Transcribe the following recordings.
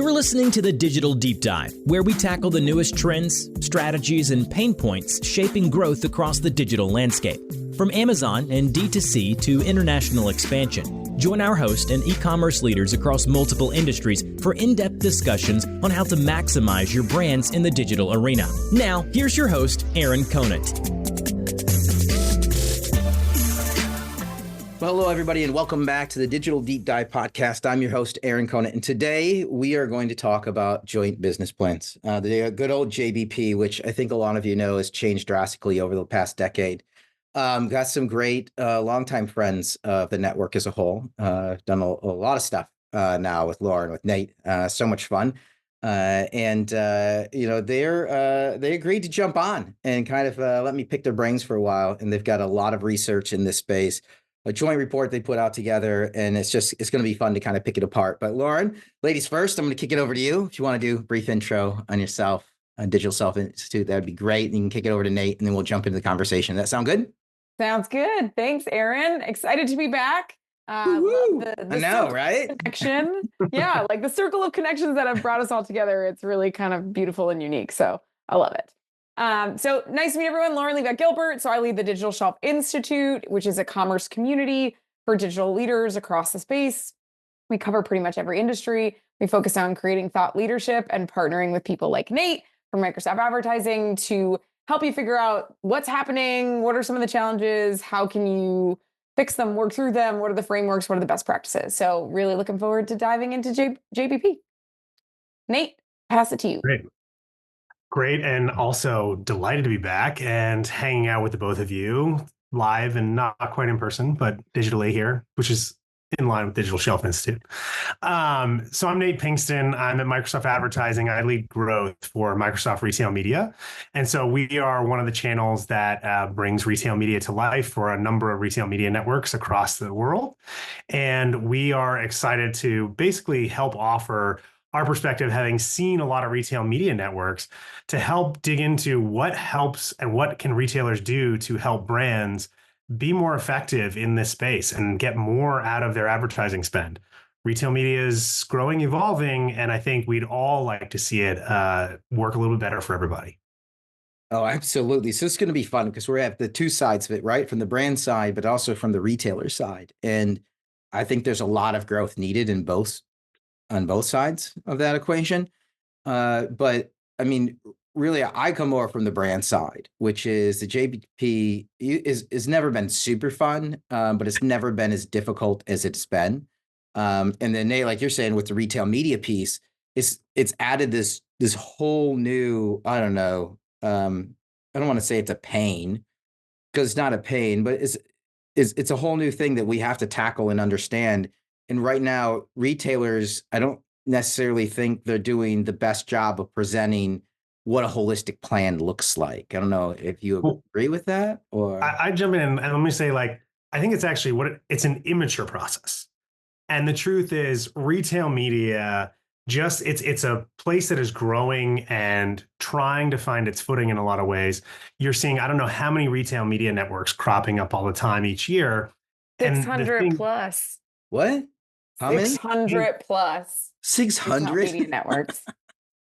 You are listening to the Digital Deep Dive, where we tackle the newest trends, strategies, and pain points shaping growth across the digital landscape. From Amazon and D2C to international expansion, join our host and e-commerce leaders across multiple industries for in-depth discussions on how to maximize your brands in the digital arena. Now, here's your host, Aaron Conant. Well, hello, everybody, and welcome back to the Digital Deep Dive podcast. I'm your host, Aaron Conant, and today we are going to talk about joint business plans. The good old JBP, which I think a lot of you know has changed drastically over the past decade. Got some great longtime friends of the network as a whole. Done a lot of stuff now with Lauren, with Nate. So much fun. They agreed to jump on and kind of let me pick their brains for a while. And they've got a lot of research in this space. A joint report they put out together, and it's going to be fun to kind of pick it apart. But Lauren, ladies first, I'm going to kick it over to you. If you want to do a brief intro on yourself, on Digital Self Institute, that'd be great. And you can kick it over to Nate, and then we'll jump into the conversation. Does that sound good? Sounds good. Thanks, Aaron. Excited to be back. I know, right? Connection. Yeah, like the circle of connections that have brought us all together. It's really kind of beautiful and unique. So I love it. So nice to meet everyone. Lauren Livak Gilbert. So I lead the Digital Shelf Institute, which is a commerce community for digital leaders across the space. We cover pretty much every industry. We focus on creating thought leadership and partnering with people like Nate from Microsoft Advertising to help you figure out what's happening, what are some of the challenges, how can you fix them, work through them, what are the frameworks, what are the best practices. So really looking forward to diving into JBP. Nate, pass it to you. Great. And also delighted to be back and hanging out with the both of you live and not quite in person, but digitally here, which is in line with Digital Shelf Institute. So I'm Nate Pinkston. I'm at Microsoft Advertising. I lead growth for Microsoft Retail Media. And so we are one of the channels that brings retail media to life for a number of retail media networks across the world. And we are excited to basically help offer our perspective, having seen a lot of retail media networks, to help dig into what helps and what can retailers do to help brands be more effective in this space and get more out of their advertising spend. Retail media is growing, evolving, and I think we'd all like to see it work a little bit better for everybody. Oh, absolutely. So it's going to be fun because we're at the two sides of it, right? From the brand side, but also from the retailer side. And I think there's a lot of growth needed on both sides of that equation. But I mean, really, I come more from the brand side, which is the JBP is never been super fun, but it's never been as difficult as it's been. And then Nate, like you're saying, with the retail media piece, it's added this whole new, I don't know, I don't want to say it's a pain because it's not a pain, but it's a whole new thing that we have to tackle and understand. And right now, retailers, I don't necessarily think they're doing the best job of presenting what a holistic plan looks like. I don't know if you agree with that, or I jump in and let me say, I think it's actually it's an immature process. And the truth is, retail media it's a place that is growing and trying to find its footing in a lot of ways. You're seeing, I don't know how many retail media networks cropping up all the time each year. 600 plus. What? How many? 600 plus. 600 media networks.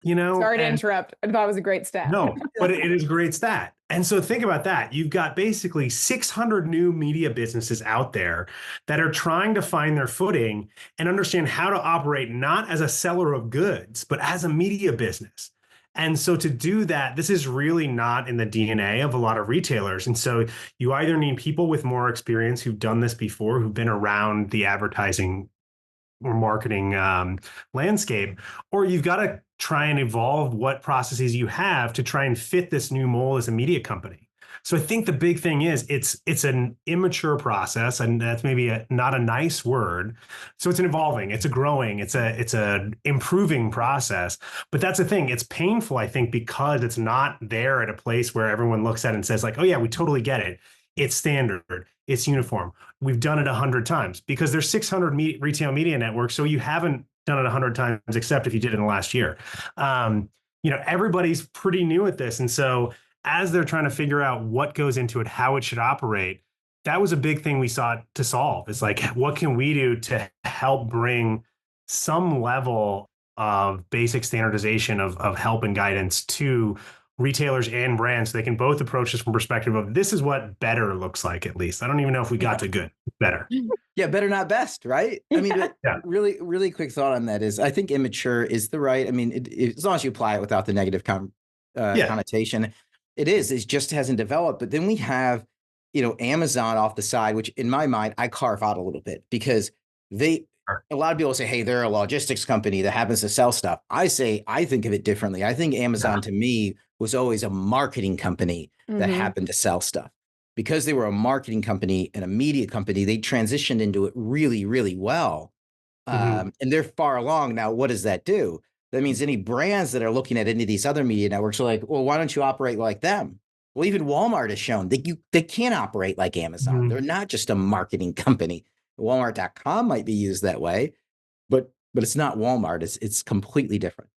Sorry to interrupt. I thought it was a great stat. No, but it is a great stat. And so think about that. You've got basically 600 new media businesses out there that are trying to find their footing and understand how to operate not as a seller of goods, but as a media business. And so to do that, this is really not in the DNA of a lot of retailers. And so you either need people with more experience who've done this before, who've been around the advertising or marketing landscape, or you've got to try and evolve what processes you have to try and fit this new mold as a media company. So I think the big thing is it's an immature process, and that's maybe not a nice word. So it's an evolving, it's a growing, it's a improving process. But that's the thing. It's painful, I think, because it's not there at a place where everyone looks at it and says like, oh yeah, we totally get it. It's standard. It's uniform. We've done it 100 times because there's 600 retail media networks. So you haven't done it 100 times, except if you did it in the last year. Everybody's pretty new at this. And so as they're trying to figure out what goes into it, how it should operate, that was a big thing we sought to solve. It's like, what can we do to help bring some level of basic standardization of help and guidance to retailers and brands, so they can both approach this from perspective of this is what better looks like. At least I don't even know if we got to good, better. Yeah, better not best, right? I mean, but Yeah. really quick thought on that is I think immature is the right. I mean, as long as you apply it without the negative connotation, it just hasn't developed. But then we have, Amazon off the side, which in my mind I carve out a little bit because a lot of people say, hey, they're a logistics company that happens to sell stuff. I think of it differently. I think Amazon to me was always a marketing company that happened to sell stuff. Because they were a marketing company and a media company, they transitioned into it really, really well. And they're far along now. What does that do? That means any brands that are looking at any of these other media networks are like, well, why don't you operate like them? Well, even Walmart has shown that they can't operate like Amazon. They're not just a marketing company. Walmart.com might be used that way, but it's not Walmart. It's completely different.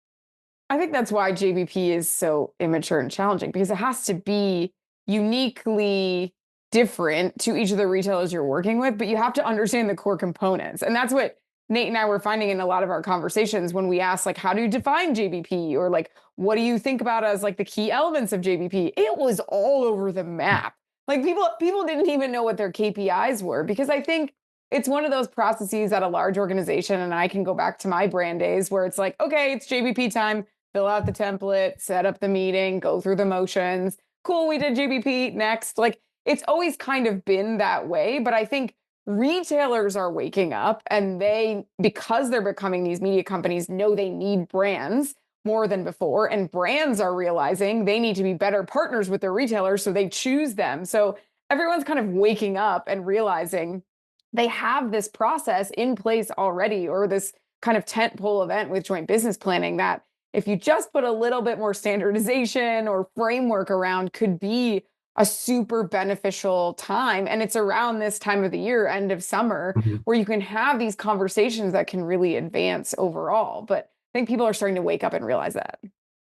I think that's why JBP is so immature and challenging, because it has to be uniquely different to each of the retailers you're working with, but you have to understand the core components. And that's what Nate and I were finding in a lot of our conversations when we asked, like, how do you define JBP? Or like, what do you think about as like the key elements of JBP? It was all over the map. Like people didn't even know what their KPIs were, because I think it's one of those processes at a large organization. And I can go back to my brand days where it's like, okay, it's JBP time, fill out the template, set up the meeting, go through the motions. Cool, we did JBP, next. Like, it's always kind of been that way. But I think retailers are waking up, and because they're becoming these media companies, know they need brands more than before. And brands are realizing they need to be better partners with their retailers, so they choose them. So everyone's kind of waking up and realizing they have this process in place already, or this kind of tentpole event with joint business planning that, if you just put a little bit more standardization or framework around, could be a super beneficial time. And it's around this time of the year, end of summer, where you can have these conversations that can really advance overall. But I think people are starting to wake up and realize that.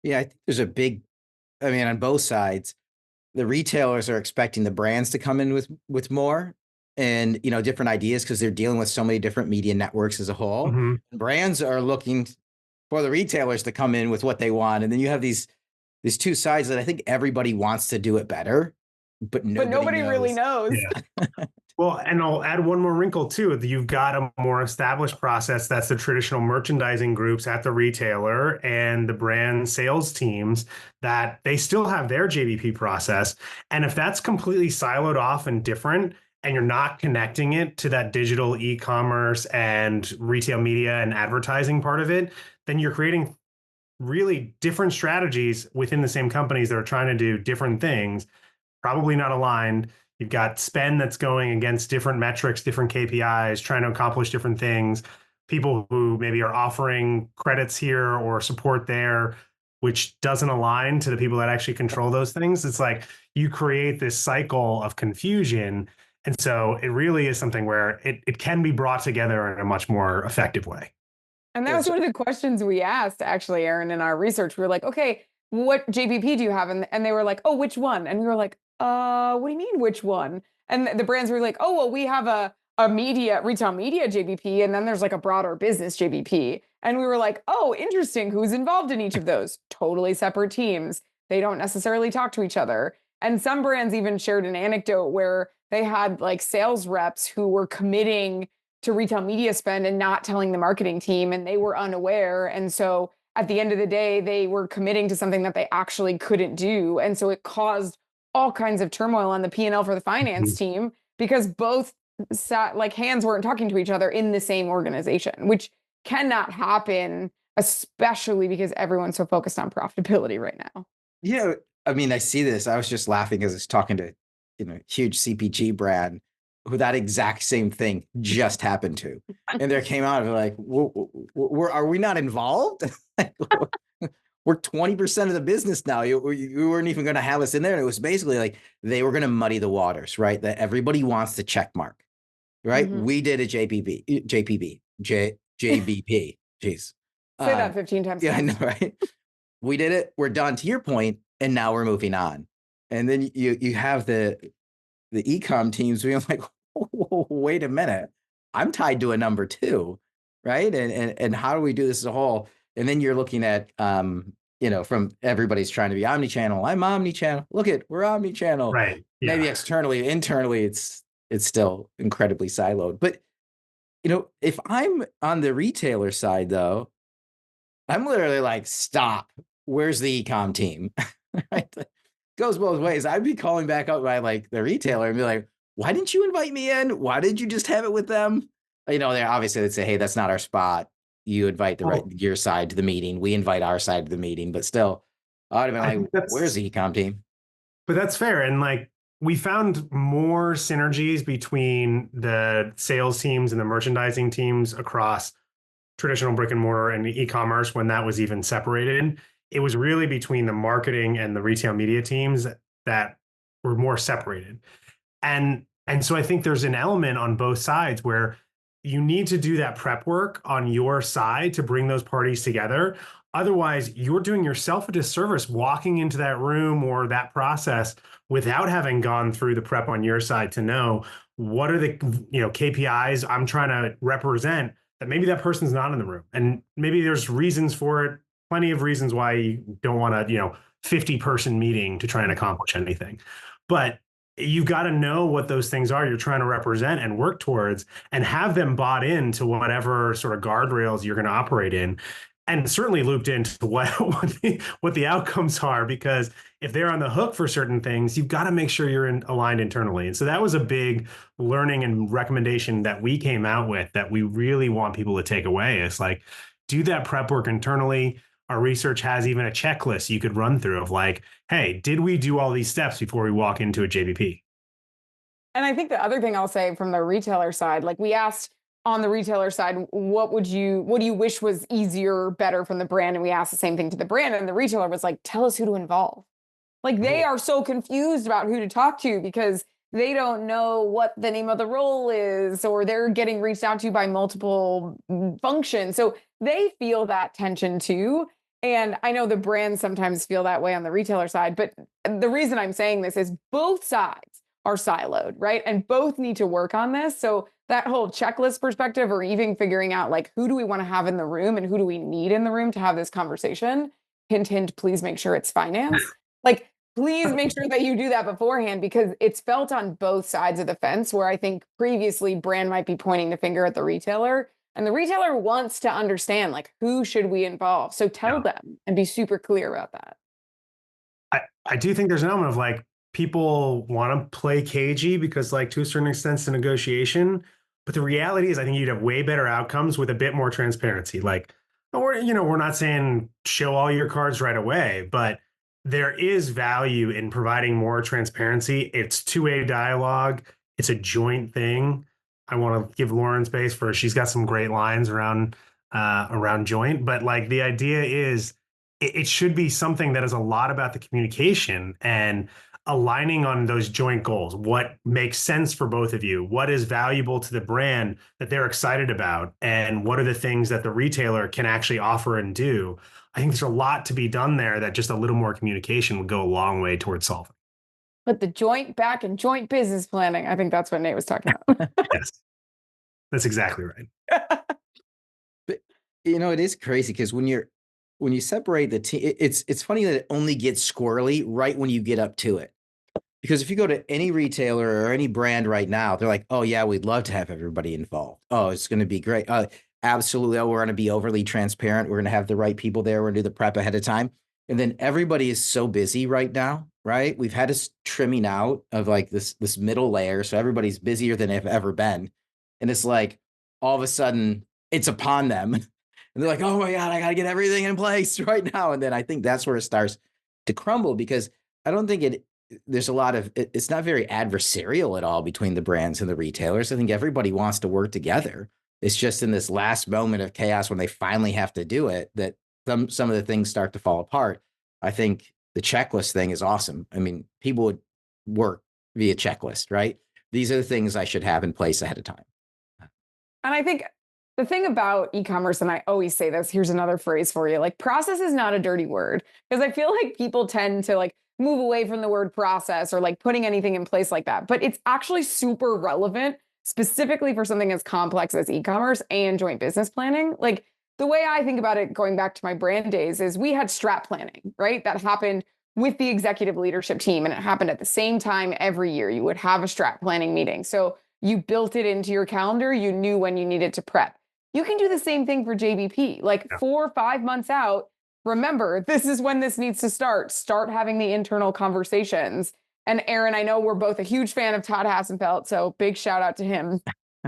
Yeah, I think there's on both sides, the retailers are expecting the brands to come in with more and, different ideas, because they're dealing with so many different media networks as a whole. Brands are looking for the retailers to come in with what they want. And then you have these two sides that I think everybody wants to do it better, but nobody really knows. Yeah. Well, and I'll add one more wrinkle too. You've got a more established process. That's the traditional merchandising groups at the retailer and the brand sales teams, that they still have their JBP process. And if that's completely siloed off and different, and you're not connecting it to that digital e-commerce and retail media and advertising part of it, then you're creating really different strategies within the same companies that are trying to do different things, probably not aligned. You've got spend that's going against different metrics, different KPIs, trying to accomplish different things. People who maybe are offering credits here or support there, which doesn't align to the people that actually control those things. It's like you create this cycle of confusion. And so it really is something where it can be brought together in a much more effective way. And that was one of the questions we asked, actually, Aaron, in our research. We were like, okay, what JBP do you have? And they were like, oh, which one? And we were like, what do you mean, which one? And the brands were like, oh, well, we have a retail media JBP, and then there's like a broader business JBP. And we were like, oh, interesting. Who's involved in each of those? Totally separate teams. They don't necessarily talk to each other. And some brands even shared an anecdote where they had like sales reps who were committing to retail media spend and not telling the marketing team, and they were unaware. And so at the end of the day, they were committing to something that they actually couldn't do. And so it caused all kinds of turmoil on the P&L for the finance team, because both hands weren't talking to each other in the same organization, which cannot happen, especially because everyone's so focused on profitability right now. Yeah, I see this. I was just laughing because I was talking to, huge CPG brand who that exact same thing just happened to. And they came out and like, are we not involved? We're 20% of the business now. You weren't even going to have us in there. And it was basically like they were going to muddy the waters, right? That everybody wants the check mark, right? We did a JBP. Jeez. Say that 15 times. Yeah, I know, right? We did it. We're done, to your point, and now we're moving on. And then you have the e-com teams being like, wait a minute, I'm tied to a number too, right? And how do we do this as a whole? And then you're looking at, from everybody's trying to be omni-channel. I'm omni-channel. Look at, we're omni-channel. Right. Yeah. Maybe externally, internally, it's still incredibly siloed. But, if I'm on the retailer side, though, I'm literally like, stop. Where's the e-com team? Right? Goes both ways. I'd be calling back up by like the retailer and be like, why didn't you invite me in? Why did you just have it with them? They're obviously they'd say, hey, that's not our spot. You invite your side to the meeting. We invite our side to the meeting. But still, I'd have been like, where's the e-com team? But that's fair. And like, we found more synergies between the sales teams and the merchandising teams across traditional brick and mortar and e-commerce when that was even separated. It was really between the marketing and the retail media teams that were more separated. And so I think there's an element on both sides where you need to do that prep work on your side to bring those parties together. Otherwise, you're doing yourself a disservice walking into that room or that process without having gone through the prep on your side to know what are the KPIs I'm trying to represent, that maybe that person's not in the room. And maybe there's reasons for it, plenty of reasons why you don't want a 50-person meeting to try and accomplish anything. But you've got to know what those things are you're trying to represent and work towards, and have them bought into whatever sort of guardrails you're going to operate in, and certainly looped into what the outcomes are. Because if they're on the hook for certain things, you've got to make sure you're aligned internally. And so that was a big learning and recommendation that we came out with that we really want people to take away. It's like, do that prep work internally. Our research has even a checklist you could run through of like, hey, did we do all these steps before we walk into a JBP? And I think the other thing I'll say from the retailer side, like we asked on the retailer side, what do you wish was easier, better from the brand? And we asked the same thing to the brand, and the retailer was like, tell us who to involve. Like they are so confused about who to talk to because they don't know what the name of the role is, or they're getting reached out to by multiple functions. So they feel that tension too. And I know the brands sometimes feel that way on the retailer side, but the reason I'm saying this is both sides are siloed, right? And both need to work on this. So that whole checklist perspective, or even figuring out like, who do we want to have in the room and who do we need in the room to have this conversation? Hint, hint, please make sure it's finance. Like, please make sure that you do that beforehand, because it's felt on both sides of the fence where I think previously brand might be pointing the finger at the retailer, and the retailer wants to understand like, who should we involve? So tell them and be super clear about that. I do think there's an element of like, people want to play cagey because like to a certain extent it's a negotiation, but the reality is I think you'd have way better outcomes with a bit more transparency. Like, we're not saying show all your cards right away, but there is value in providing more transparency. It's two-way dialogue. It's a joint thing. I want to give Lauren space for, she's got some great lines around joint, but like the idea is it should be something that is a lot about the communication and aligning on those joint goals. What makes sense for both of you? What is valuable to the brand that they're excited about? And what are the things that the retailer can actually offer and do? I think there's a lot to be done there that just a little more communication would go a long way towards solving. But the joint back and joint business planning, I think that's what Nate was talking about. Yes, that's exactly right. But it is crazy because when you separate the team, it's funny that it only gets squirrely right when you get up to it. Because if you go to any retailer or any brand right now, they're like, oh yeah, we'd love to have everybody involved. Oh, it's going to be great. Absolutely. Oh, we're going to be overly transparent. We're going to have the right people there. We're going to do the prep ahead of time. And then everybody is so busy right now, right? We've had a trimming out of like this middle layer. So everybody's busier than they've ever been. And it's like, all of a sudden it's upon them. And they're like, oh my God, I got to get everything in place right now. And then I think that's where it starts to crumble, because I don't think there's a lot of, it's not very adversarial at all between the brands and the retailers. I think everybody wants to work together. It's just in this last moment of chaos when they finally have to do it that some of the things start to fall apart. I think the checklist thing is awesome. I mean, people would work via checklist, right? These are the things I should have in place ahead of time. And I think the thing about e-commerce, and I always say this, here's another phrase for you, like process is not a dirty word, because I feel like people tend to like move away from the word process or like putting anything in place like that. But it's actually super relevant, specifically for something as complex as e-commerce and joint business planning. Like the way I think about it, going back to my brand days, is we had strat planning, right? That happened with the executive leadership team, and it happened at the same time every year. You would have a strat planning meeting. So you built it into your calendar. You knew when you needed to prep. You can do the same thing for JBP. Like 4 or 5 months out, remember, this is when this needs to start. Start having the internal conversations. And Aaron, I know we're both a huge fan of Todd Hassenfeld, so big shout out to him.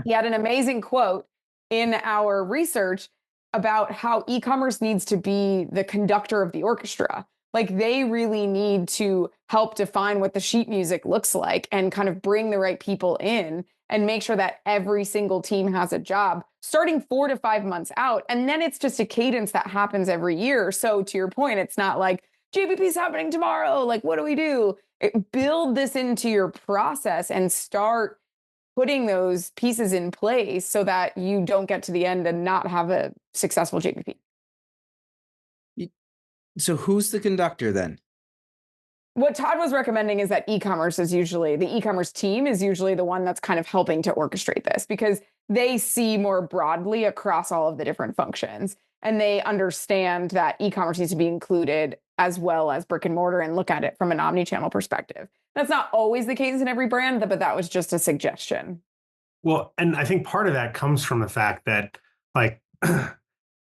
He had an amazing quote in our research about how e-commerce needs to be the conductor of the orchestra. Like they really need to help define what the sheet music looks like and kind of bring the right people in and make sure that every single team has a job starting 4 to 5 months out. And then it's just a cadence that happens every year. So to your point, it's not like JBP's happening tomorrow. Like, what do we do? Build this into your process and start putting those pieces in place so that you don't get to the end and not have a successful JBP. So who's the conductor then? What Todd was recommending is that e-commerce is usually, the e-commerce team is usually the one that's kind of helping to orchestrate this because they see more broadly across all of the different functions. And they understand that e-commerce needs to be included as well as brick and mortar and look at it from an omni-channel perspective. That's not always the case in every brand, but that was just a suggestion. Well, and I think part of that comes from the fact that, like,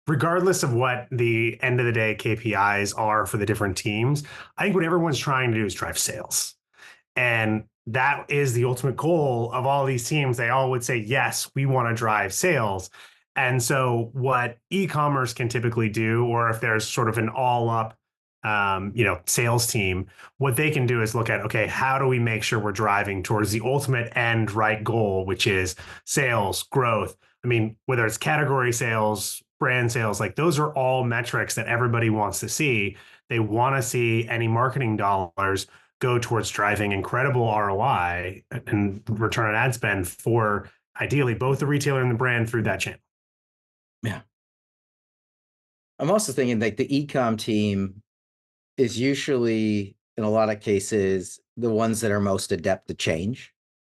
regardless of what the end of the day KPIs are for the different teams, I think what everyone's trying to do is drive sales. And that is the ultimate goal of all these teams. They all would say, yes, we want to drive sales. And so what e-commerce can typically do, or if there's sort of an all up, sales team, what they can do is look at, okay, how do we make sure we're driving towards the ultimate end right goal, which is sales, growth. I mean, whether it's category sales, brand sales, like those are all metrics that everybody wants to see. They want to see any marketing dollars go towards driving incredible ROI and return on ad spend for ideally both the retailer and the brand through that channel. Yeah. I'm also thinking like the e-com team is usually, in a lot of cases, the ones that are most adept to change.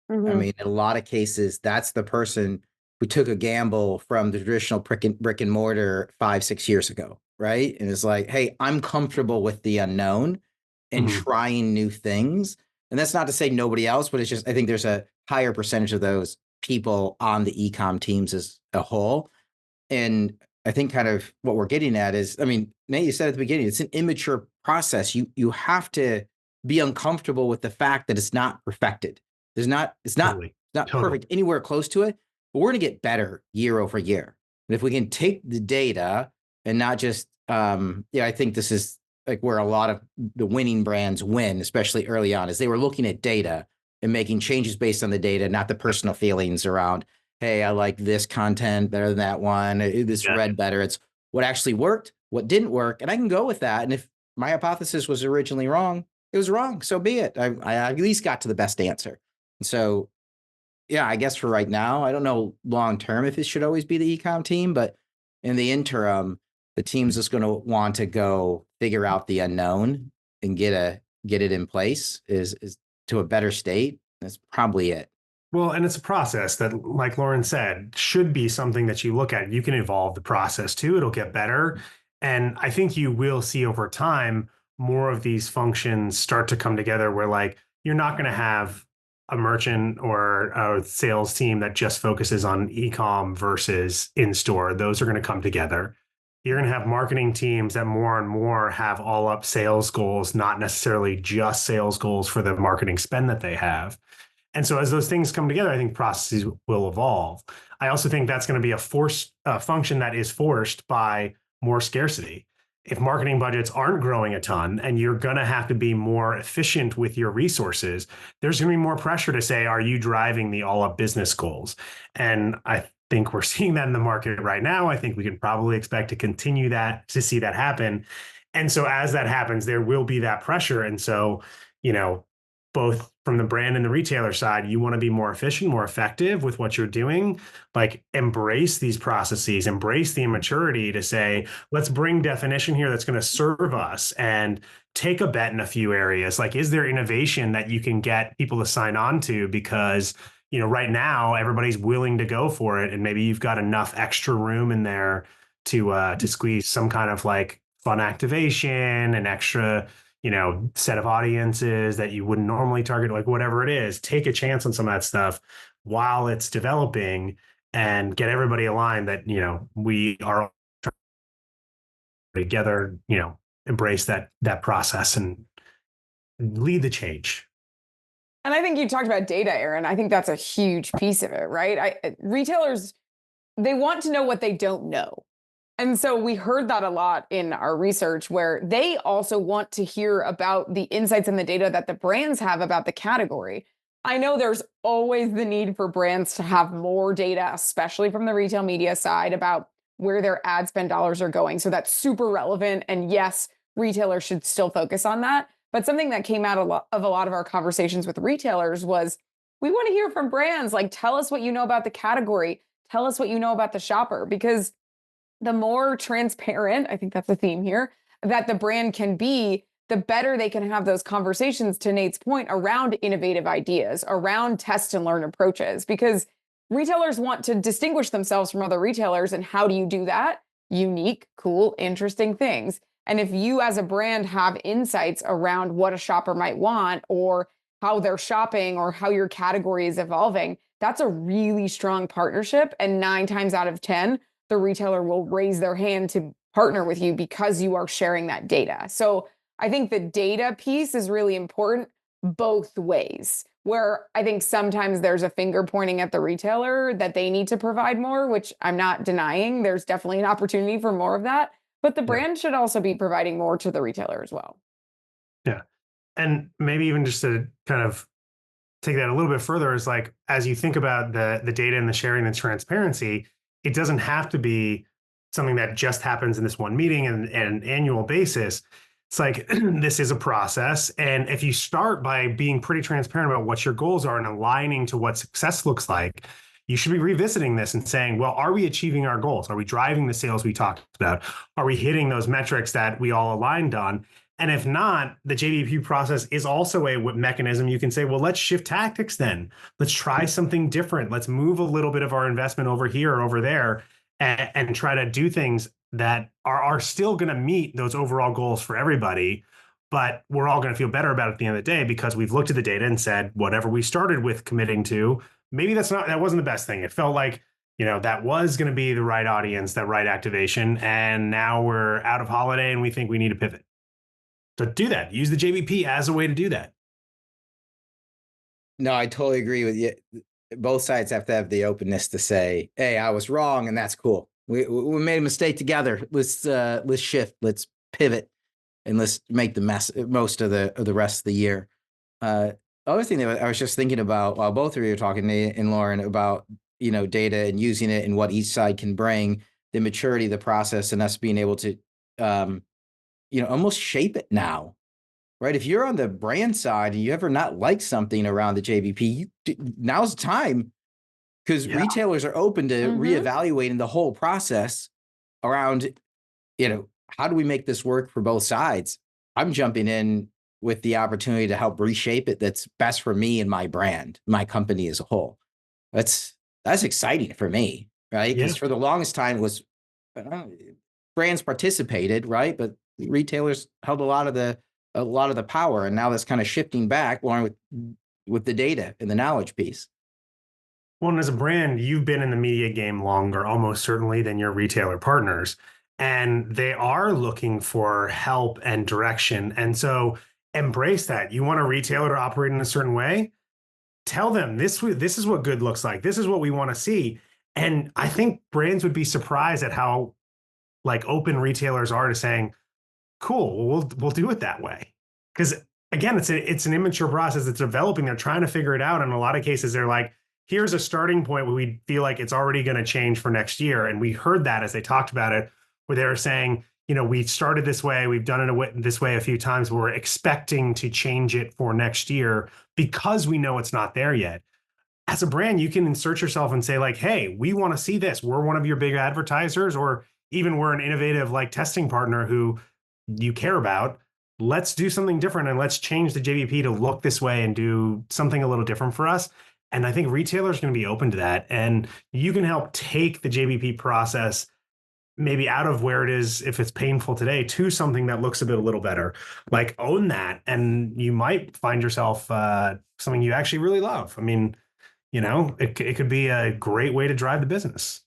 I mean, in a lot of cases, that's the person who took a gamble from the traditional brick and mortar 5-6 years ago, right? And it's like, hey, I'm comfortable with the unknown and trying new things. And that's not to say nobody else, but it's just, I think there's a higher percentage of those people on the e-com teams as a whole. And I think kind of what we're getting at is, I mean, Nate, you said at the beginning, it's an immature process. You have to be uncomfortable with the fact that it's not perfected. It's not perfect anywhere close to it, but we're going to get better year over year. And if we can take the data and not just, I think this is like where a lot of the winning brands win, especially early on, is they were looking at data and making changes based on the data, not the personal feelings around, hey, I like this content better than that one. This read better. It's what actually worked, what didn't work. And I can go with that. And if my hypothesis was originally wrong, it was wrong. So be it. I at least got to the best answer. And so, yeah, I guess for right now, I don't know long term if it should always be the e-com team, but in the interim, the team's just going to want to go figure out the unknown and get it in place is to a better state. That's probably it. Well, and it's a process that, like Lauren said, should be something that you look at. You can evolve the process too. It'll get better. And I think you will see over time more of these functions start to come together where like you're not going to have a merchant or a sales team that just focuses on e-com versus in-store. Those are going to come together. You're going to have marketing teams that more and more have all up sales goals, not necessarily just sales goals for the marketing spend that they have. And so as those things come together, I think processes will evolve. I also think that's going to be a function that is forced by more scarcity. If marketing budgets aren't growing a ton and you're going to have to be more efficient with your resources, there's going to be more pressure to say, are you driving the all up business goals? And I think we're seeing that in the market right now. I think we can probably expect to continue to see that happen. And so as that happens, there will be that pressure. And so, both from the brand and the retailer side, you want to be more efficient, more effective with what you're doing, like embrace these processes, embrace the immaturity to say, let's bring definition here that's going to serve us and take a bet in a few areas. Like, is there innovation that you can get people to sign on to? Because, right now everybody's willing to go for it. And maybe you've got enough extra room in there to squeeze some kind of like fun activation, an extra, set of audiences that you wouldn't normally target, like whatever it is, take a chance on some of that stuff while it's developing and get everybody aligned that, we are together, embrace that process and lead the change. And I think you talked about data, Aaron. I think that's a huge piece of it, right? Retailers, they want to know what they don't know. And so we heard that a lot in our research, where they also want to hear about the insights and the data that the brands have about the category. I know there's always the need for brands to have more data, especially from the retail media side, about where their ad spend dollars are going. So that's super relevant. And yes, retailers should still focus on that. But something that came out of a lot of our conversations with retailers was, we want to hear from brands. Like, tell us what you know about the category. Tell us what you know about the shopper, because the more transparent, I think that's a theme here, that the brand can be, the better they can have those conversations, to Nate's point, around innovative ideas, around test and learn approaches, because retailers want to distinguish themselves from other retailers. And how do you do that? Unique, cool, interesting things. And if you as a brand have insights around what a shopper might want, or how they're shopping, or how your category is evolving, that's a really strong partnership. And 9 times out of 10, the retailer will raise their hand to partner with you because you are sharing that data. So I think the data piece is really important both ways, where I think sometimes there's a finger pointing at the retailer that they need to provide more, which I'm not denying. There's definitely an opportunity for more of that. But the brand should also be providing more to the retailer as well. Yeah. And maybe even just to kind of take that a little bit further, is like, as you think about the data and the sharing and transparency, it doesn't have to be something that just happens in this one meeting and an annual basis. It's like, this is a process. And if you start by being pretty transparent about what your goals are and aligning to what success looks like, you should be revisiting this and saying, well, are we achieving our goals? Are we driving the sales we talked about? Are we hitting those metrics that we all aligned on? And if not, the JBP process is also a mechanism you can say, well, let's shift tactics then. Let's try something different. Let's move a little bit of our investment over here or over there, and try to do things that are still going to meet those overall goals for everybody. But we're all going to feel better about it at the end of the day, because we've looked at the data and said, whatever we started with committing to, maybe that wasn't the best thing. It felt like, that was going to be the right audience, that right activation. And now we're out of holiday and we think we need to pivot. So do that. Use the JBP as a way to do that. No, I totally agree with you. Both sides have to have the openness to say, hey, I was wrong, and that's cool. We made a mistake together. Let's shift, let's pivot, and let's make the most of the rest of the year. Other thing that I was just thinking about while both of you were talking, Nate and Lauren, about data and using it and what each side can bring, the maturity of the process, and us being able to almost shape it now, right? If you're on the brand side and you ever not like something around the JBP, now's the time, because retailers are open to reevaluating the whole process around, how do we make this work for both sides? I'm jumping in with the opportunity to help reshape it that's best for me and my brand, my company as a whole. That's exciting for me, right? Because for the longest time it was brands participated, right? But retailers held a lot of the power, and now that's kind of shifting back along with the data and the knowledge piece. Well, and as a brand, you've been in the media game longer, almost certainly, than your retailer partners, and they are looking for help and direction. And so embrace that. You want a retailer to operate in a certain way? Tell them this is what good looks like. This is what we want to see. And I think brands would be surprised at how open retailers are to saying, cool, we'll do it that way. Because again, it's an immature process that's developing. They're trying to figure it out. In a lot of cases, they're like, here's a starting point where we feel like it's already going to change for next year. And we heard that as they talked about it, where they were saying, we started this way, we've done it this way a few times, we're expecting to change it for next year because we know it's not there yet. As a brand, you can insert yourself and say hey, we want to see this. We're one of your big advertisers, or even we're an innovative testing partner who you care about. Let's do something different, and let's change the JBP to look this way and do something a little different for us. And I think retailers are going to be open to that. And you can help take the JBP process maybe out of where it is, if it's painful today, to something that looks a little better. Like, own that, and you might find yourself something you actually really love. I mean, it could be a great way to drive the business.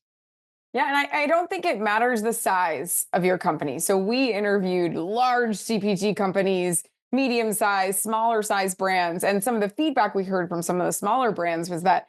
Yeah, and I don't think it matters the size of your company. So we interviewed large CPG companies, medium size, smaller size brands, and some of the feedback we heard from some of the smaller brands was that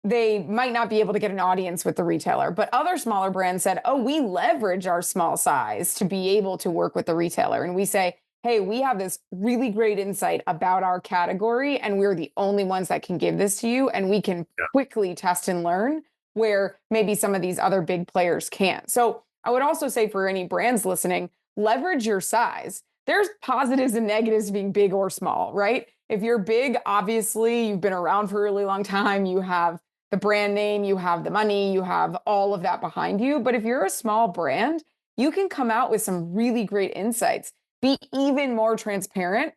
they might not be able to get an audience with the retailer, but other smaller brands said, oh, we leverage our small size to be able to work with the retailer. And we say, hey, we have this really great insight about our category, and we're the only ones that can give this to you. And we can quickly test and learn where maybe some of these other big players can't. So I would also say for any brands listening, leverage your size. There's positives and negatives to being big or small, right? If you're big, obviously you've been around for a really long time. You have the brand name, you have the money, you have all of that behind you. But if you're a small brand, you can come out with some really great insights, be even more transparent,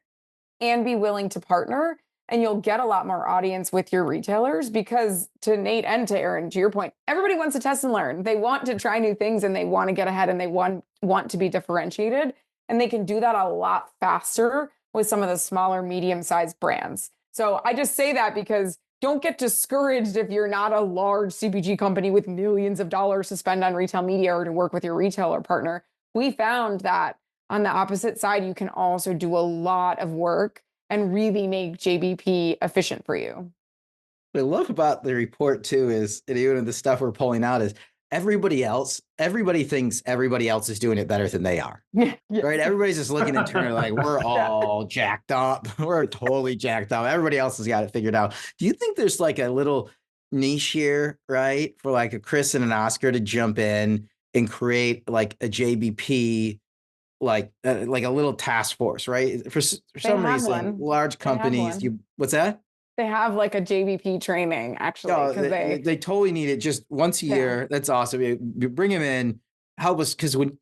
and be willing to partner. And you'll get a lot more audience with your retailers because, to Nate and to Aaron, to your point, everybody wants to test and learn. They want to try new things and they want to get ahead and they want to be differentiated. And they can do that a lot faster with some of the smaller, medium-sized brands. So I just say that because don't get discouraged if you're not a large CPG company with millions of dollars to spend on retail media or to work with your retailer partner. We found that on the opposite side, you can also do a lot of work and really make JBP efficient for you. What I love about the report too is, and even the stuff we're pulling out, is everybody thinks everybody else is doing it better than they are. Yeah. Right? Everybody's just looking internally like, we're all jacked up. We're totally jacked up. Everybody else has got it figured out. Do you think there's like a little niche here, right, for like a Chris and an Oscar to jump in and create like a JBP, like a little task force, right? For some reason, large companies, what's that? They have like a JBP training, actually. No, they totally need it just once a year. That's awesome. You bring them in, help us, because when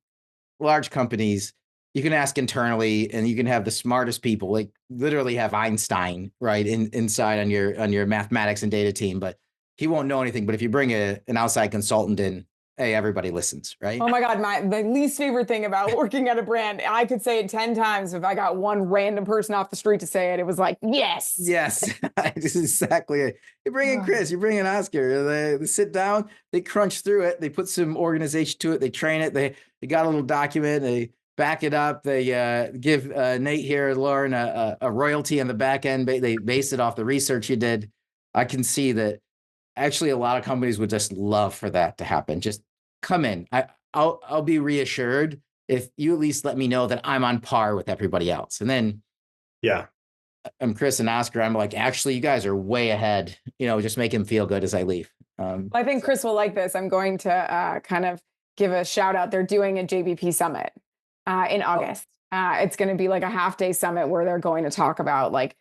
large companies, you can ask internally and you can have the smartest people, like literally have Einstein, right, inside on your mathematics and data team, but he won't know anything. But if you bring an outside consultant in, hey, everybody listens, right? Oh my God, the least favorite thing about working at a brand, I could say it 10 times. If I got one random person off the street to say it, it was like, yes. Yes, this is exactly it. You bring in Chris, you bring in Oscar, they sit down, they crunch through it, they put some organization to it, they train it, they got a little document, they back it up, they give Nate here, Lauren, a royalty on the back end, they base it off the research you did. I can see that actually a lot of companies would just love for that to happen. Just come in. I'll be reassured if you at least let me know that I'm on par with everybody else. And then I'm Chris and Oscar. I'm like, actually, you guys are way ahead. Just make him feel good as I leave. I think Chris will like this. I'm going to kind of give a shout out. They're doing a JBP summit in August. It's going to be like a half-day summit where they're going to talk about like,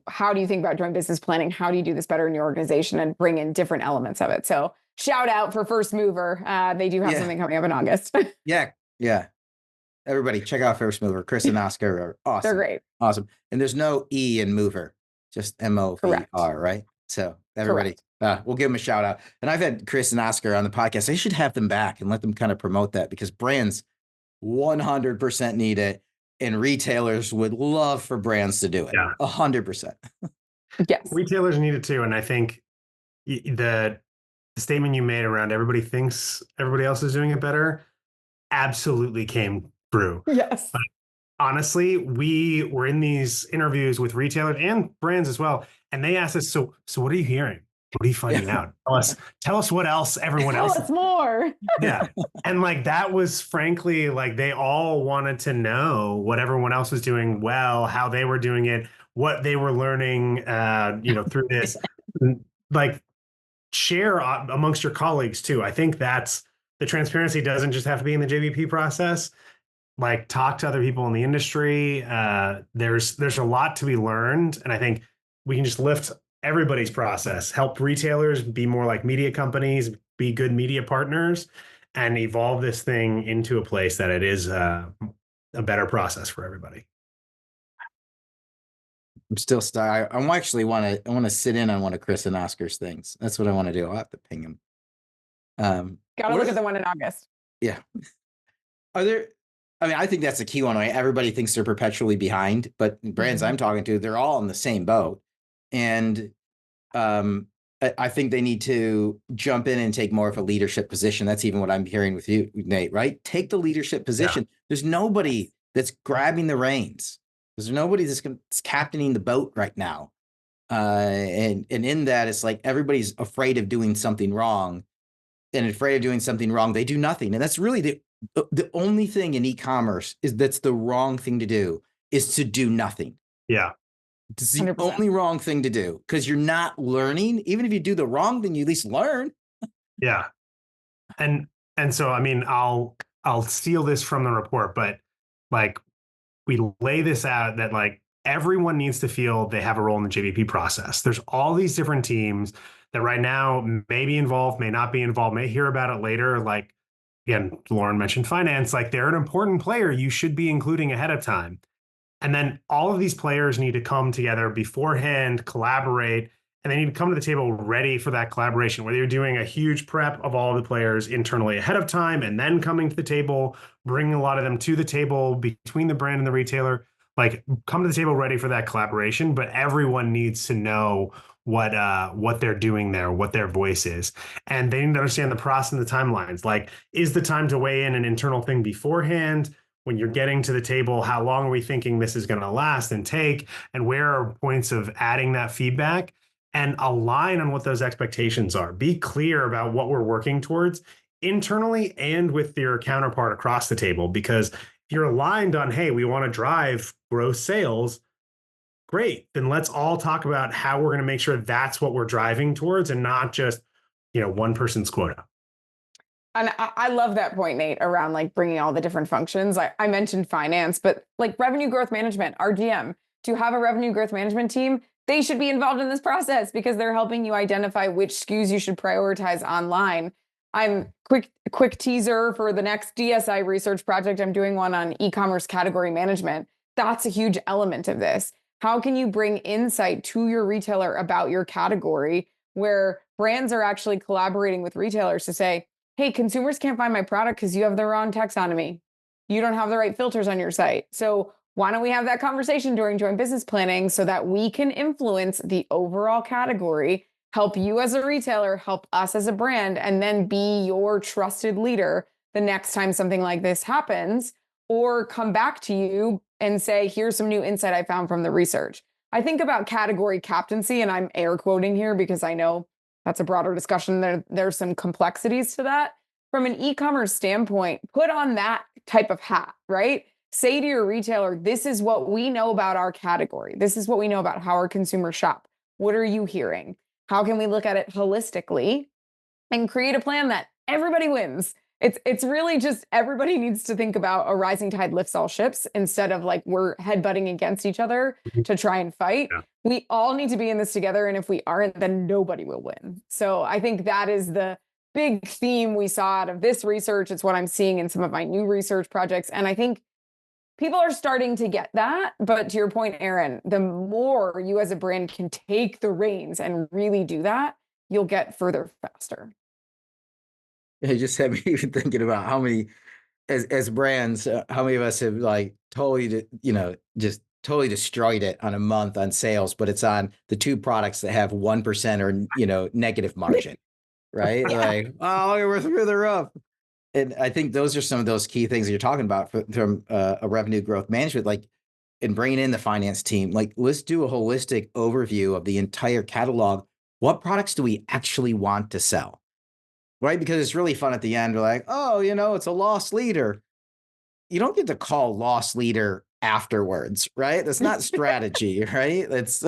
how do you think about joint business planning? How do you do this better in your organization and bring in different elements of it? So shout out for First Mover. They do have something coming up in August. Yeah. Everybody check out First Mover. Chris and Oscar are awesome. They're great. Awesome. And there's no E in Mover, just MOVR, right? So everybody, we'll give them a shout out. And I've had Chris and Oscar on the podcast. I should have them back and let them kind of promote that, because brands 100% need it. And retailers would love for brands to do it. 100%. Yes. Retailers need it too. And I think the statement you made around everybody thinks everybody else is doing it better absolutely came true. Yes. But honestly, we were in these interviews with retailers and brands as well. And they asked us, so what are you hearing? What are you finding out? Tell us what else everyone else. Tell us more. Yeah. And like, that was frankly, like, they all wanted to know what everyone else was doing well, how they were doing it, what they were learning, through this. Like, share amongst your colleagues too. I think that's the transparency. Doesn't just have to be in the JBP process. Like, talk to other people in the industry. There's a lot to be learned. And I think we can just lift everybody's process, help retailers be more like media companies, be good media partners, and evolve this thing into a place that it is a better process for everybody. I'm still stuck. I want to sit in on one of Chris and Oscar's things. That's what I want to do. I'll have to ping him. Gotta look at the one in August. Yeah. Are there, I mean, I think that's the key one, right? Everybody thinks they're perpetually behind, but brands I'm talking to, they're all in the same boat. And I think they need to jump in and take more of a leadership position. That's even what I'm hearing with you, Nate, right? Take the leadership position. There's nobody that's grabbing the reins. There's nobody that's captaining the boat right now. And in that, it's like everybody's afraid of doing something wrong, and afraid of doing something wrong, they do nothing. And that's really the only thing in e-commerce is that's the wrong thing to do, is to do nothing. Yeah. It's the 100%. only wrong thing to do, because you're not learning. Even if you do the wrong thing, you at least learn. Yeah. And so, I mean, I'll steal this from the report, but like we lay this out that like everyone needs to feel they have a role in the JBP process. There's all these different teams that right now may be involved, may not be involved, may hear about it later. Like, again, Lauren mentioned finance, like they're an important player you should be including ahead of time. And then all of these players need to come together beforehand, collaborate, and they need to come to the table ready for that collaboration, whether you're doing a huge prep of all of the players internally ahead of time and then coming to the table, bringing a lot of them to the table between the brand and the retailer, like come to the table ready for that collaboration. But everyone needs to know what they're doing there, what their voice is. And they need to understand the process and the timelines. Like, is the time to weigh in an internal thing beforehand? When you're getting to the table, how long are we thinking this is going to last and take? And where are points of adding that feedback? And align on what those expectations are. Be clear about what we're working towards internally and with your counterpart across the table. Because if you're aligned on, hey, we want to drive gross sales, great. Then let's all talk about how we're going to make sure that's what we're driving towards and not just, one person's quota. And I love that point, Nate, around like bringing all the different functions. I mentioned finance, but like revenue growth management, RGM, to have a revenue growth management team, they should be involved in this process because they're helping you identify which SKUs you should prioritize online. I'm quick teaser for the next DSI research project. I'm doing one on e-commerce category management. That's a huge element of this. How can you bring insight to your retailer about your category, where brands are actually collaborating with retailers to say, hey, consumers can't find my product because you have the wrong taxonomy. You don't have the right filters on your site. So why don't we have that conversation during joint business planning so that we can influence the overall category, help you as a retailer, help us as a brand, and then be your trusted leader the next time something like this happens, or come back to you and say, here's some new insight I found from the research. I think about category captaincy, and I'm air quoting here because I know that's a broader discussion. There's some complexities to that. From an e-commerce standpoint, put on that type of hat, right? Say to your retailer, this is what we know about our category. This is what we know about how our consumers shop. What are you hearing? How can we look at it holistically and create a plan that everybody wins? It's really just everybody needs to think about a rising tide lifts all ships instead of like we're headbutting against each other to try and fight. Yeah. We all need to be in this together. And if we aren't, then nobody will win. So I think that is the big theme we saw out of this research. It's what I'm seeing in some of my new research projects. And I think people are starting to get that. But to your point, Aaron, the more you as a brand can take the reins and really do that, you'll get further faster. It just had me even thinking about how many, as brands, how many of us have like totally, just totally destroyed it on a month on sales, but it's on the two products that have 1% or, negative margin, right? Yeah. Like, oh, we're through the roof. And I think those are some of those key things that you're talking about from a revenue growth management, like in bringing in the finance team. Like, let's do a holistic overview of the entire catalog. What products do we actually want to sell? Right? Because it's really fun at the end. We're like, oh, it's a loss leader. You don't get to call loss leader afterwards, right? That's not strategy, right? That's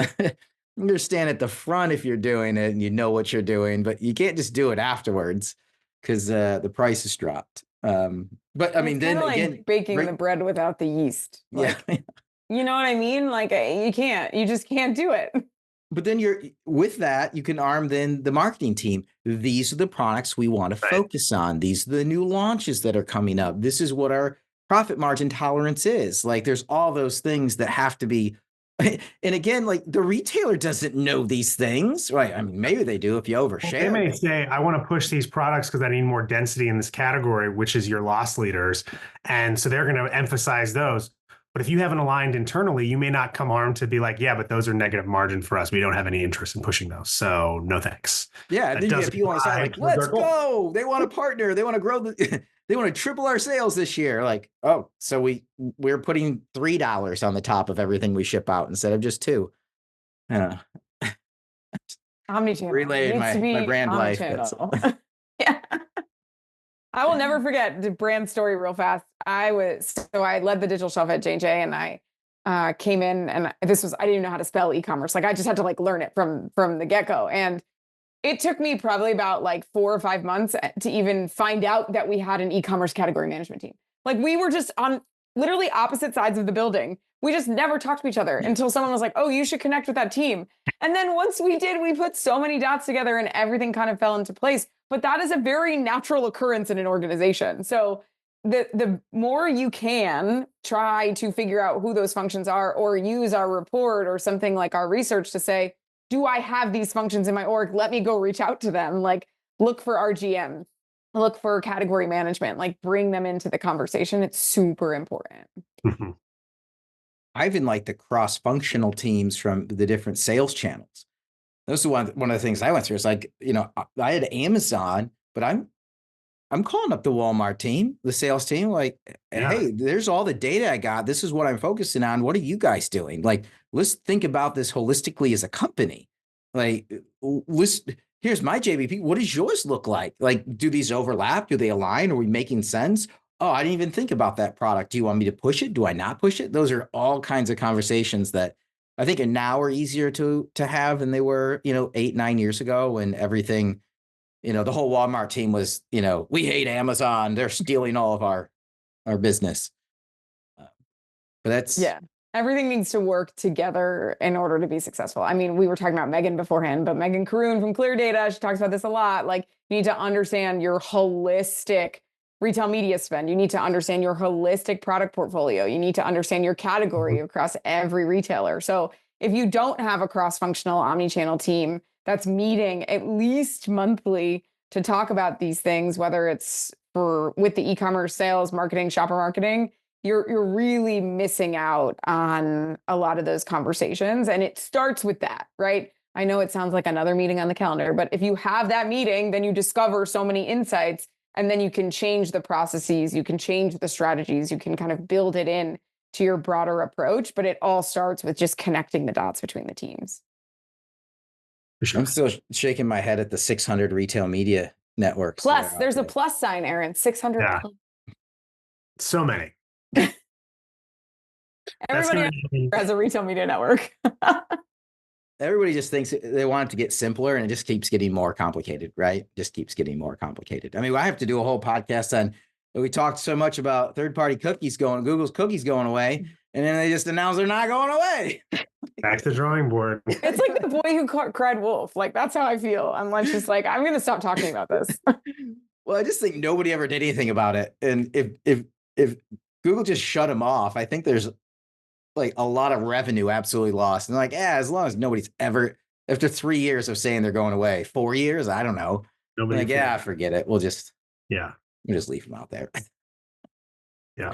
understand at the front if you're doing it and you know what you're doing, but you can't just do it afterwards because the price has dropped. But I mean, then like again, baking the bread without the yeast. Like, yeah. You know what I mean? Like you just can't do it. But then with that, you can arm then the marketing team. These are the products we want to focus on. These are the new launches that are coming up. This is what our profit margin tolerance is. Like, there's all those things that have to be And again, like the retailer doesn't know these things, right? I mean, maybe they do if you overshare. They may say, I want to push these products because I need more density in this category, which is your loss leaders. And so they're going to emphasize those. But if you haven't aligned internally, you may not come armed to be like, yeah, but those are negative margin for us. We don't have any interest in pushing those. So no thanks. Yeah, then you get people on the side like, let's go. They want to partner. They want to grow they want to triple our sales this year. Like, oh, so we're putting $3 on the top of everything we ship out instead of just $2. Omnichannel. Relayed my brand life. Yeah. I will never forget the brand story real fast. I led the digital shelf at J&J, and I came in, and I didn't even know how to spell e-commerce. Like I just had to like learn it from the get-go. And it took me probably about like 4 or 5 months to even find out that we had an e-commerce category management team. Like we were just on literally opposite sides of the building. We just never talked to each other until someone was like, oh, you should connect with that team. And then once we did, we put so many dots together and everything kind of fell into place. But that is a very natural occurrence in an organization. So the more you can try to figure out who those functions are, or use our report or something like our research to say, do I have these functions in my org? Let me go reach out to them. Like look for RGM, look for category management, like bring them into the conversation. It's super important. Mm-hmm. I even like the cross-functional teams from the different sales channels. This is one of the things I went through. It's like, I had Amazon, but I'm calling up the Walmart team, the sales team, like, hey, there's all the data I got. This is what I'm focusing on. What are you guys doing? Like, let's think about this holistically as a company. Like, here's my JBP. What does yours look like? Like, do these overlap? Do they align? Are we making sense? Oh, I didn't even think about that product. Do you want me to push it? Do I not push it? Those are all kinds of conversations that I think now are easier to have than they were, 8, 9 years ago when everything, the whole Walmart team was, we hate Amazon. They're stealing all of our business. But that's. Yeah. Everything needs to work together in order to be successful. I mean, we were talking about Megan beforehand, but Megan Caroon from Clear Data, she talks about this a lot. Like you need to understand your holistic retail media spend. You need to understand your holistic product portfolio. You need to understand your category across every retailer. So if you don't have a cross-functional omnichannel team that's meeting at least monthly to talk about these things, whether it's with the e-commerce sales, marketing, shopper marketing, you're really missing out on a lot of those conversations. And it starts with that, right? I know it sounds like another meeting on the calendar, but if you have that meeting, then you discover so many insights. And then you can change the processes, you can change the strategies, you can kind of build it in to your broader approach. But it all starts with just connecting the dots between the teams. Sure. I'm still shaking my head at the 600 retail media networks. Plus, there's a plus sign, Aaron. 600. Yeah. So many. Everybody has a retail media network. Everybody just thinks they want it to get simpler, and it just keeps getting more complicated, right? Just keeps getting more complicated. I mean, I have to do a whole podcast on, we talked so much about third-party cookies Google's cookies going away, and then they just announced they're not going away. Back to the drawing board. It's like the boy who cried wolf. Like, that's how I feel. I'm like, just like, I'm going to stop talking about this. Well, I just think nobody ever did anything about it. And if Google just shut them off, I think there's like a lot of revenue absolutely lost. And like, as long as nobody's ever, after 3 years of saying they're going away, 4 years, I don't know. Nobody like, forget it. We'll just leave them out there. Yeah.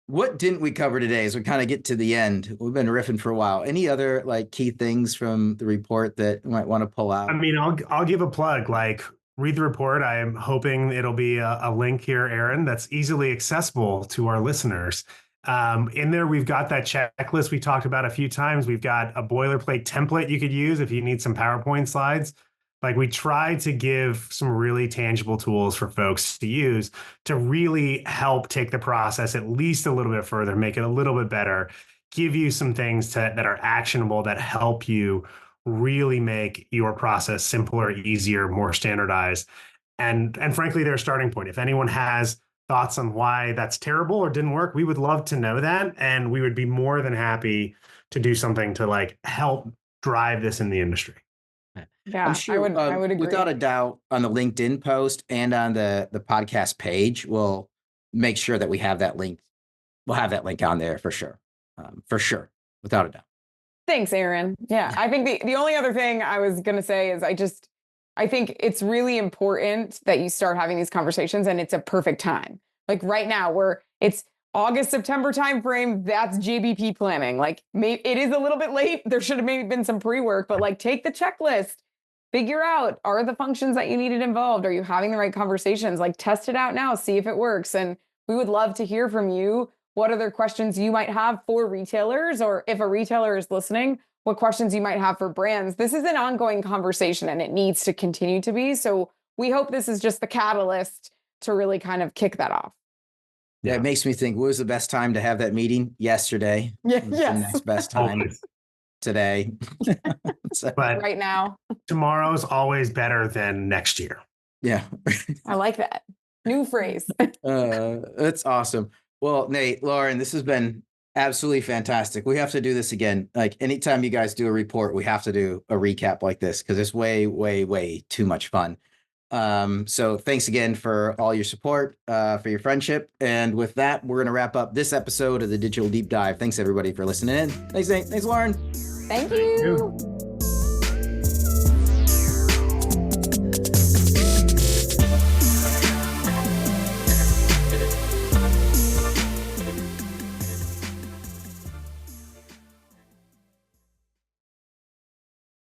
What didn't we cover today as we kind of get to the end? We've been riffing for a while. Any other like key things from the report that you might want to pull out? I mean, I'll give a plug, like read the report. I am hoping it'll be a link here, Aaron, that's easily accessible to our listeners. In there, we've got that checklist we talked about a few times. We've got a boilerplate template you could use if you need some PowerPoint slides. Like we try to give some really tangible tools for folks to use to really help take the process at least a little bit further, make it a little bit better, give you some things that are actionable that help you really make your process simpler, easier, more standardized. And frankly, they're a starting point. If anyone has thoughts on why that's terrible or didn't work, we would love to know that. And we would be more than happy to do something to like help drive this in the industry. Yeah, I'm sure, I would agree. Without a doubt, on the LinkedIn post and on the podcast page, we'll make sure that we have that link. We'll have that link on there for sure. Without a doubt. Thanks, Aaron. Yeah, I think the only other thing I was going to say is I think it's really important that you start having these conversations, and it's a perfect time. Like right now, it's August, September timeframe. That's JBP planning. Like it is a little bit late. There should have maybe been some pre-work, but like take the checklist, figure out, are the functions that you needed involved? Are you having the right conversations? Like test it out now, see if it works. And we would love to hear from you. What other questions you might have for retailers, or if a retailer is listening, what questions you might have for brands. This is an ongoing conversation and it needs to continue to be. So we hope this is just the catalyst to really kind of kick that off. Yeah, it makes me think, what was the best time to have that meeting? Yesterday. Yeah, What's the next best time? Today. But right now. Tomorrow's always better than next year. Yeah. I like that. New phrase. That's awesome. Well, Nate, Lauren, this has been absolutely fantastic. We have to do this again. Like anytime you guys do a report, we have to do a recap like this because it's way, way, way too much fun. So thanks again for all your support, for your friendship. And with that, we're going to wrap up this episode of the Digital Deep Dive. Thanks everybody for listening in. Thanks, Nate. Thanks, Lauren. Thank you.